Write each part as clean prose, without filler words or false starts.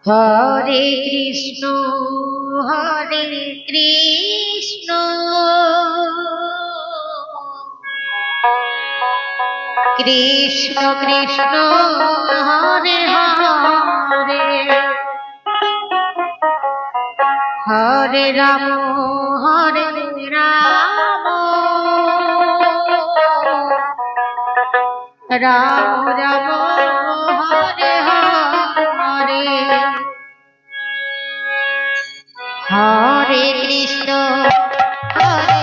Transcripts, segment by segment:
Hare Krishna Hare Krishna Krishna Krishna Hare Hare Hare Ram Hare Ram Ram Ram Hare Hare Hare Krishna Hare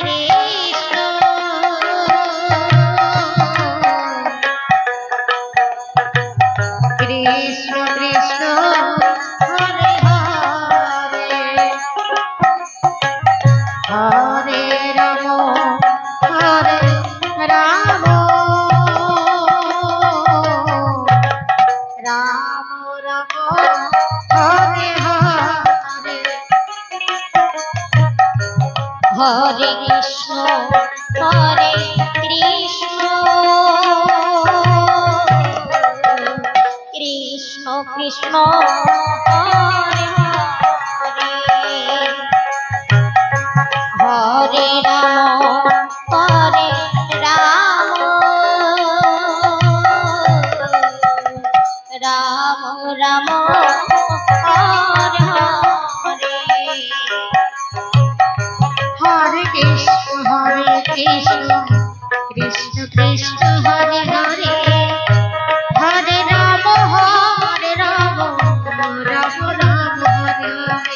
Krishna Krishna Krishna Hare Hare Hare Ram Hare Ram Ram Ram Hare Hare Hare Krishna Hare Krishna Krishna Krishna Hare Hare Hare Ram Hare Ram Ram Ram Hare Hare Hare Krishna Krishna Krishna Hare Hare Hare Ram Ram Ram Hare Hare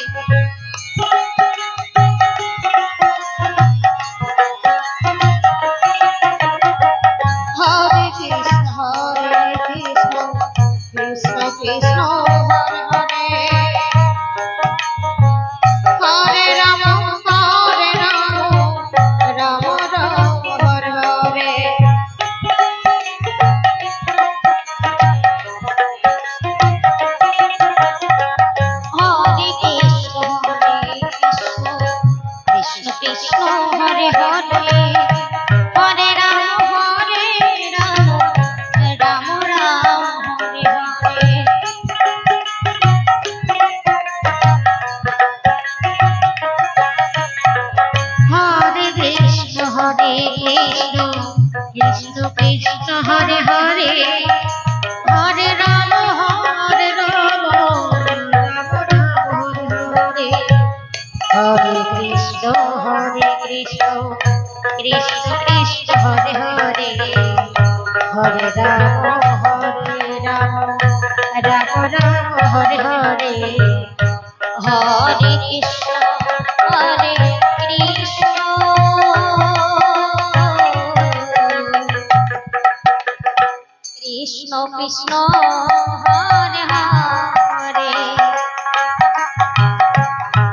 Hare Krishna Krishna Krishna Hare Hare Hare Ram Ram Ram Hare Hare Hare Krishna Krishna Krishna Hare Hare Hare Ram Ram Ram Hare Hare Hare Krishna Krishna Krishna Hare Hare Hare Ram Ram Hare Hare Krishna Krishna Krishna Hare Hare Hare Ram Ram Ram Hare Hare Hare Krishna Hare Krishna Krishna Krishna Hare Hare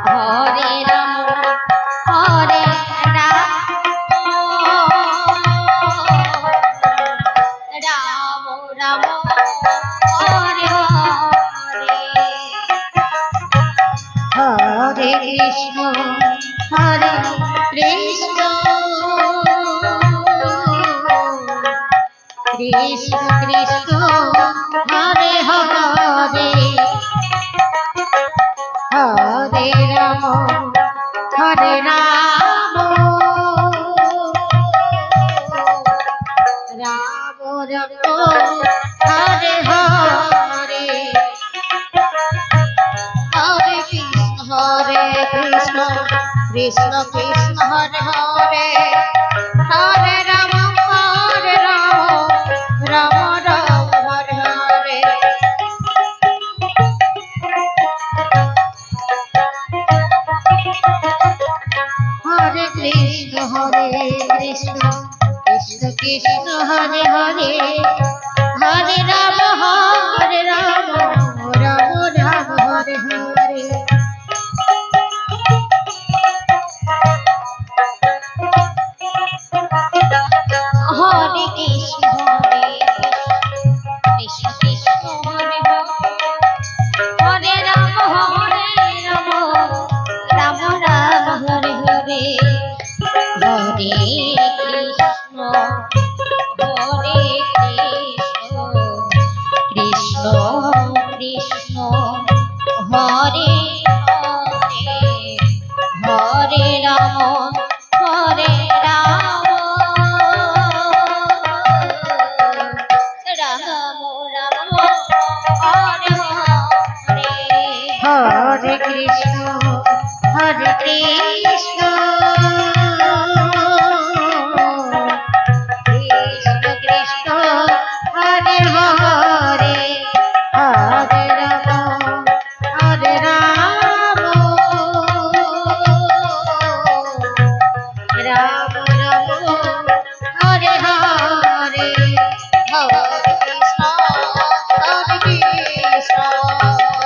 Hare Ram Ram Ram Hare Hare Hare Krishna Krishna Krishna Krishna Hare Hare Hare Ram Ram Ram Hare Hare Hare Krishna Krishna Krishna Hare Hare Hare Ram Ram Ram Hare Hare Hare Krishna Krishna Krishna Hare Hare Hare Ram Ram Ram Hare Hare Hare Krishna Krishna Krishna Hare Hare Ram Ram Ram Hare Hare Hare Krishna Krishna